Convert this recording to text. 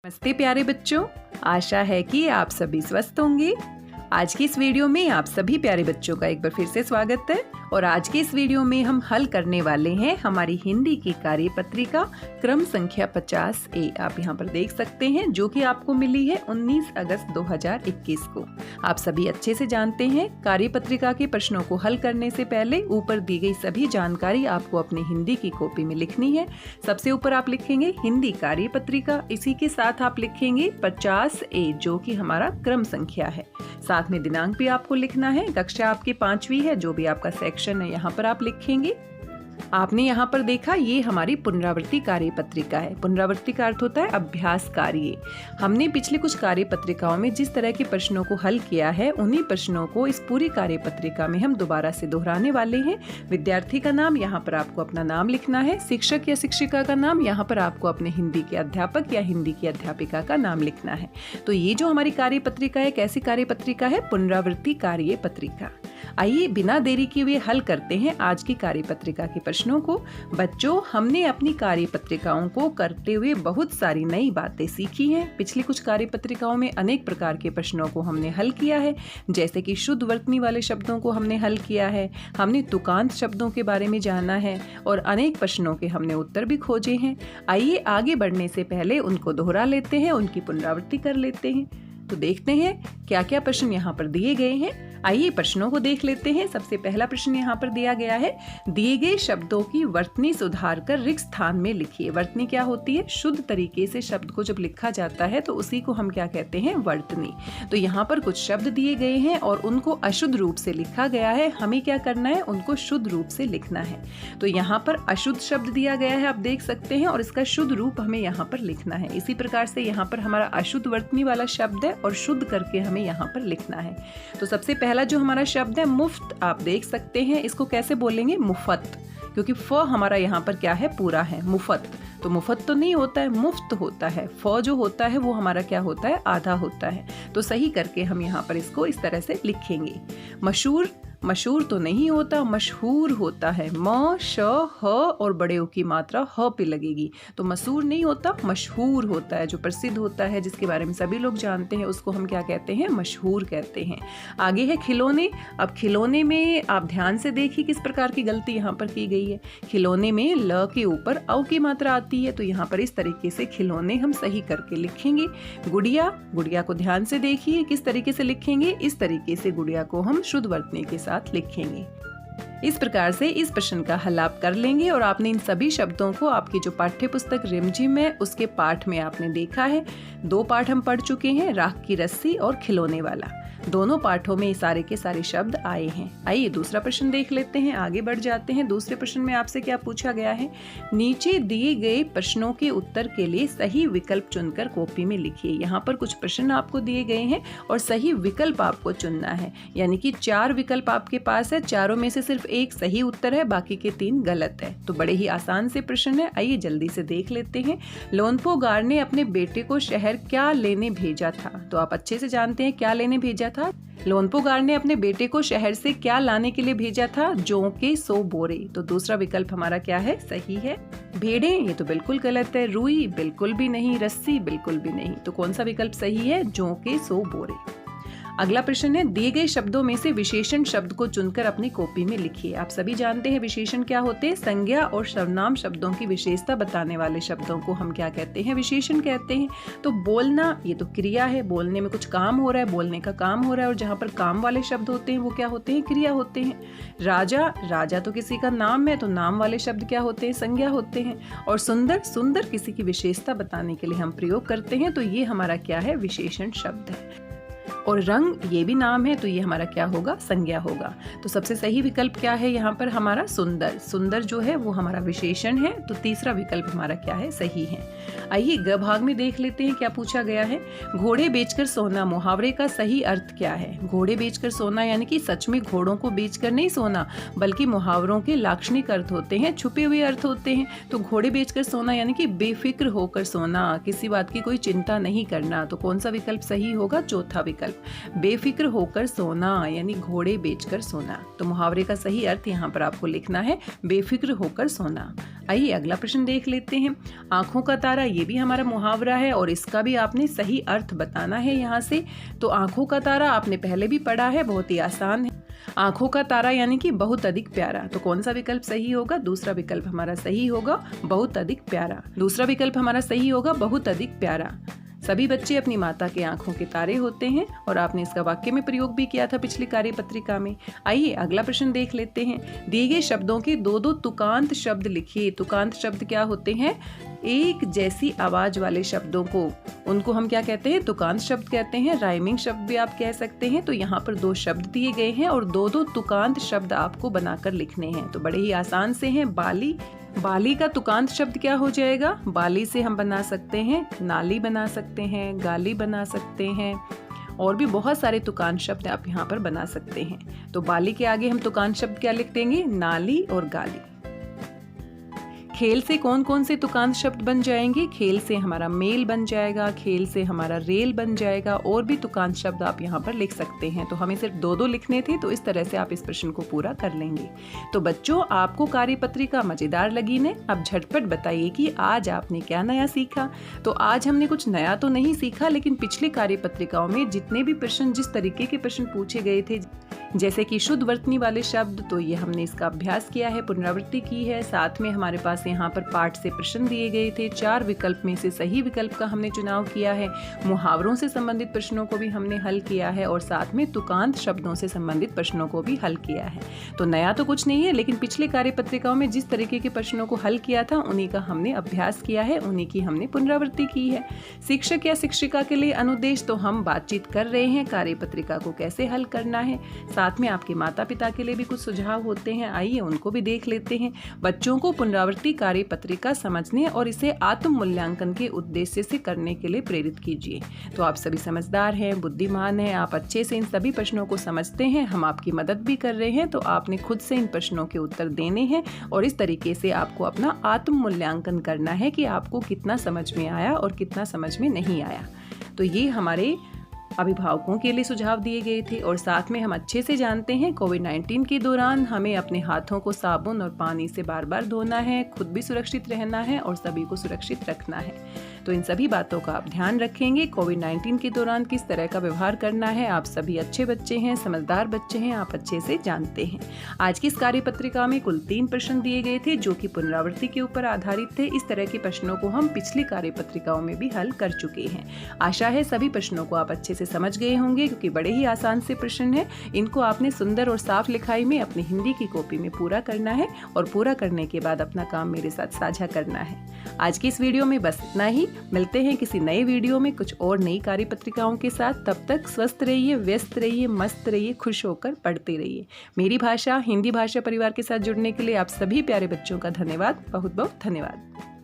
नमस्ते प्यारे बच्चों, आशा है कि आप सभी स्वस्थ होंगे। आज की इस वीडियो में आप सभी प्यारे बच्चों का एक बार फिर से स्वागत है और आज की इस वीडियो में हम हल करने वाले हैं हमारी हिंदी की कार्यपत्रिका क्रम संख्या 50A। आप यहाँ पर देख सकते हैं जो कि आपको मिली है 19 अगस्त 2021 को। आप सभी अच्छे से जानते हैं कार्यपत्रिका के प्रश्नों को हल करने से पहले ऊपर दी गई सभी जानकारी आपको अपनी हिंदी की कॉपी में लिखनी है। सबसे ऊपर आप लिखेंगे हिंदी कार्यपत्रिका, इसी के साथ आप लिखेंगे 50A जो कि हमारा क्रम संख्या है। साथ में दिनांक भी आपको लिखना है। कक्षा आपकी 5वीं है, जो भी आपका सेक्शन है यहाँ पर आप लिखेंगे। आपने यहाँ पर देखा ये हमारी पुनरावृत्ति कार्यपत्रिका है। पुनरावृत्ति का अर्थ होता है अभ्यास कार्य। हमने पिछले कुछ कार्यपत्रिकाओं में जिस तरह के प्रश्नों को हल किया है उन्हीं प्रश्नों को इस पूरी कार्यपत्रिका में हम दोबारा से दोहराने वाले हैं। विद्यार्थी का नाम यहाँ पर आपको अपना नाम लिखना है। शिक्षक या शिक्षिका का नाम यहाँ पर आपको अपने हिंदी के अध्यापक या हिंदी की अध्यापिका का नाम लिखना है। तो ये जो हमारी कार्यपत्रिका है, कैसी कार्यपत्रिका है? पुनरावृत्ति कार्यपत्रिका। आइए बिना देरी किए हुए हल करते हैं आज की कार्यपत्रिका के प्रश्नों को। बच्चों, हमने अपनी कार्यपत्रिकाओं को करते हुए बहुत सारी नई बातें सीखी हैं। पिछली कुछ कार्यपत्रिकाओं में अनेक प्रकार के प्रश्नों को हमने हल किया है, जैसे कि शुद्ध वर्तनी वाले शब्दों को हमने हल किया है, हमने तुकांत शब्दों के बारे में जाना है और अनेक प्रश्नों के हमने उत्तर भी खोजे हैं। आइए आगे बढ़ने से पहले उनको दोहरा लेते हैं, उनकी पुनरावृत्ति कर लेते हैं। तो देखते हैं क्या क्या प्रश्न यहाँ पर दिए गए हैं। आइए प्रश्नों को देख लेते हैं। सबसे पहला प्रश्न यहाँ पर दिया गया है, दिए गए शब्दों की वर्तनी सुधार कर रिक्त स्थान में लिखिए। वर्तनी क्या होती है? शुद्ध तरीके से शब्द को जब लिखा जाता है तो उसी को हम क्या कहते हैं? वर्तनी। तो यहाँ पर कुछ शब्द दिए गए हैं और उनको अशुद्ध रूप से लिखा गया है। हमें क्या करना है? उनको शुद्ध रूप से लिखना है। तो यहाँ पर अशुद्ध शब्द दिया गया है, आप देख सकते हैं, और इसका शुद्ध रूप हमें यहाँ पर लिखना है। इसी प्रकार से यहाँ पर हमारा अशुद्ध वर्तनी वाला शब्द है और शुद्ध करके हमें यहाँ पर लिखना है। तो सबसे पहला जो हमारा शब्द है मुफ्त, आप देख सकते हैं, इसको कैसे बोलेंगे? मुफ्त, क्योंकि फ हमारा यहाँ पर क्या है? पूरा है। मुफ्त तो मुफ्त तो नहीं होता है, मुफ्त होता है। फ जो होता है वो हमारा क्या होता है? आधा होता है। तो सही करके हम यहाँ पर इसको इस तरह से लिखेंगे। मशहूर, मशहूर तो नहीं होता, मशहूर होता है। म, श, ह और बड़े उ की मात्रा ह पे लगेगी। तो मशहूर नहीं होता, मशहूर होता है। जो प्रसिद्ध होता है, जिसके बारे में सभी लोग जानते हैं, उसको हम क्या कहते हैं? मशहूर कहते हैं। आगे है खिलौने। अब खिलौने में आप ध्यान से देखिए किस प्रकार की गलती यहाँ पर की गई है। खिलौने में ल के ऊपर औ की मात्रा आती है, तो यहाँ पर इस तरीके से खिलौने हम सही करके लिखेंगे। गुड़िया, गुड़िया को ध्यान से देखिए किस तरीके से लिखेंगे। इस तरीके से गुड़िया को हम शुद्ध वर्तनी के साथ लिखेंगे। इस प्रकार से इस प्रश्न का हल आप कर लेंगे और आपने इन सभी शब्दों को आपकी जो पाठ्य पुस्तक रिमझिम है उसके पाठ में आपने देखा है। 2 पाठ हम पढ़ चुके हैं, राख की रस्सी और खिलौने वाला। दोनों पाठों में सारे के सारे शब्द आए हैं। आइए दूसरा प्रश्न देख लेते हैं, आगे बढ़ जाते हैं। दूसरे प्रश्न में आपसे क्या पूछा गया है? नीचे दिए गए प्रश्नों के उत्तर के लिए सही विकल्प चुनकर कॉपी में लिखिए। यहाँ पर कुछ प्रश्न आपको दिए गए हैं और सही विकल्प आपको चुनना है, यानी कि 4 विकल्प आपके पास है। चारों में से सिर्फ एक सही उत्तर है, बाकी के 3 गलत है। तो बड़े ही आसान से प्रश्न है, आइए जल्दी से देख लेते हैं। लोनपो गार ने अपने बेटे को शहर क्या लेने भेजा था? तो आप अच्छे से जानते हैं क्या लेने भेजा था। लोनपो गार ने अपने बेटे को शहर से क्या लाने के लिए भेजा था? जौ के 100 बोरे। तो दूसरा विकल्प हमारा क्या है? सही है। भेड़े, ये तो बिल्कुल गलत है। रुई बिल्कुल भी नहीं, रस्सी बिल्कुल भी नहीं। तो कौन सा विकल्प सही है? जौ के 100 बोरे। अगला प्रश्न है, दिए गए शब्दों में से विशेषण शब्द को चुनकर अपनी कॉपी में लिखिए। आप सभी जानते हैं विशेषण क्या होते हैं? संज्ञा और सर्वनाम शब्दों की विशेषता बताने वाले शब्दों को हम क्या कहते हैं? विशेषण कहते हैं। तो बोलना, ये तो क्रिया है, बोलने में कुछ काम हो रहा है, बोलने का काम हो रहा है, और जहाँ पर काम वाले शब्द होते हैं वो क्या होते हैं? क्रिया होते हैं। राजा, राजा तो किसी का नाम है, तो नाम वाले शब्द क्या होते हैं? संज्ञा होते हैं। और सुंदर, सुंदर किसी की विशेषता बताने के लिए हम प्रयोग करते हैं, तो ये हमारा क्या है? विशेषण शब्द है। और रंग, ये भी नाम है, तो ये हमारा क्या होगा? संज्ञा होगा। तो सबसे सही विकल्प क्या है यहाँ पर? हमारा सुंदर। सुंदर जो है वो हमारा विशेषण है, तो तीसरा विकल्प हमारा क्या है? सही है। आइए ग भाग में देख लेते हैं क्या पूछा गया है। घोड़े बेचकर सोना, मुहावरे का सही अर्थ क्या है? घोड़े बेचकर सोना यानी कि सच में घोड़ों को बेचकर नहीं सोना, बल्कि मुहावरों के लाक्षणिक अर्थ होते हैं, छुपे हुए अर्थ होते हैं। तो घोड़े बेचकर सोना यानी कि बेफिक्र होकर सोना, किसी बात की कोई चिंता नहीं करना। तो कौन सा विकल्प सही होगा? चौथा विकल्प, बेफिक्र होकर सोना यानी घोड़े बेचकर सोना। तो मुहावरे का सही अर्थ यहाँ पर आपको लिखना है बेफिक्र होकर सोना। आइए अगला प्रश्न देख लेते हैं। आंखों का तारा, ये भी हमारा मुहावरा है और इसका भी आपने सही अर्थ बताना है यहाँ से। तो आंखों का तारा आपने पहले भी पढ़ा है, बहुत ही आसान है। आंखों का तारा यानी कि बहुत अधिक प्यारा। तो कौन सा विकल्प सही होगा? दूसरा विकल्प हमारा सही होगा, बहुत अधिक प्यारा। दूसरा विकल्प हमारा सही होगा, बहुत अधिक प्यारा। सभी बच्चे अपनी माता के आंखों के तारे होते हैं और आपने इसका वाक्य में प्रयोग भी किया था पिछली कार्यपत्रिका में। आइए अगला प्रश्न देख लेते हैं। दिए गए शब्दों के दो दो तुकांत शब्द लिखिए। तुकांत शब्द क्या होते हैं? एक जैसी आवाज वाले शब्दों को, उनको हम क्या कहते हैं? तुकांत शब्द कहते हैं। राइमिंग शब्द भी आप कह सकते हैं। तो यहाँ पर दो शब्द दिए गए हैं और दो दो तुकांत शब्द आपको बनाकर लिखने हैं। तो बड़े ही आसान से हैं। बाली, बाली का तुकांत शब्द क्या हो जाएगा? बाली से हम बना सकते हैं नाली, बना सकते हैं गाली, बना सकते हैं और भी बहुत सारे तुकांत शब्द आप यहाँ पर बना सकते हैं। तो बाली के आगे हम तुकांत शब्द क्या लिख देंगे? नाली और गाली। खेल से कौन कौन से तुकांत शब्द बन जाएंगे? खेल से हमारा मेल बन जाएगा, खेल से हमारा रेल बन जाएगा और भी तुकांत शब्द आप यहाँ पर लिख सकते हैं। तो हमें सिर्फ दो दो लिखने थे, तो इस तरह से आप इस प्रश्न को पूरा कर लेंगे। तो बच्चों, आपको कार्यपत्रिका मजेदार लगी ने? अब झटपट बताइए कि आज आपने क्या नया सीखा। तो आज हमने कुछ नया तो नहीं सीखा, लेकिन पिछली कार्यपत्रिकाओं में जितने भी प्रश्न, जिस तरीके के प्रश्न पूछे गए थे, जैसे कि शुद्ध वर्तनी वाले शब्द, तो ये हमने इसका अभ्यास किया है, पुनरावृत्ति की है। साथ में हमारे पास यहाँ पर पाठ से प्रश्न दिए गए थे। 4 विकल्प में से सही विकल्प का हमने चुनाव किया है। मुहावरों से संबंधित प्रश्नों को भी हमने हल किया है और साथ में तुकांत शब्दों से संबंधित प्रश्नों को भी हल किया है। तो नया तो कुछ नहीं है, लेकिन पिछले कार्यपत्रिकाओं में जिस तरीके के प्रश्नों को हल किया था, उन्हीं का हमने अभ्यास किया है, उन्हीं की हमने पुनरावृत्ति की है। शिक्षक या शिक्षिका के लिए अनुदेश, तो हम बातचीत कर रहे हैं कार्यपत्रिका को कैसे हल करना है। साथ में आपके माता पिता के लिए भी कुछ सुझाव होते हैं, आइए उनको भी देख लेते हैं। बच्चों को पुनरावृत्ति कार्यपत्रिका समझने और इसे आत्म मूल्यांकन के उद्देश्य से करने के लिए प्रेरित कीजिए। तो आप सभी समझदार हैं, बुद्धिमान हैं, आप अच्छे से इन सभी प्रश्नों को समझते हैं, हम आपकी मदद भी कर रहे हैं। तो आपने खुद से इन प्रश्नों के उत्तर देने हैं और इस तरीके से आपको अपना आत्म मूल्यांकन करना है कि आपको कितना समझ में आया और कितना समझ में नहीं आया। तो ये हमारे अभिभावकों के लिए सुझाव दिए गए थे और साथ में हम अच्छे से जानते हैं कोविड-19 के दौरान हमें अपने हाथों को साबुन और पानी से बार बार धोना है, खुद भी सुरक्षित रहना है और सभी को सुरक्षित रखना है। तो इन सभी बातों का आप ध्यान रखेंगे। कोविड-19 के दौरान किस तरह का व्यवहार करना है, आप सभी अच्छे बच्चे हैं, समझदार बच्चे हैं, आप अच्छे से जानते हैं। आज की इस कार्यपत्रिका में कुल 3 प्रश्न दिए गए थे जो कि पुनरावृत्ति के ऊपर आधारित थे। इस तरह के प्रश्नों को हम पिछली कार्यपत्रिकाओं में भी हल कर चुके हैं। आशा है सभी प्रश्नों को आप अच्छे से समझ गए होंगे, क्योंकि बड़े ही आसान से प्रश्न हैं। इनको आपने सुंदर और साफ लिखाई में अपनी हिंदी की कॉपी में पूरा करना है और पूरा करने के बाद अपना काम मेरे साथ साझा करना है। आज की इस वीडियो में बस इतना ही। मिलते हैं किसी नए वीडियो में कुछ और नई कार्यपत्रिकाओं के साथ। तब तक स्वस्थ रहिए, व्यस्त रहिए, मस्त रहिए, खुश होकर पढ़ते रहिए। मेरी भाषा हिंदी भाषा परिवार के साथ जुड़ने के लिए आप सभी प्यारे बच्चों का धन्यवाद, बहुत बहुत धन्यवाद।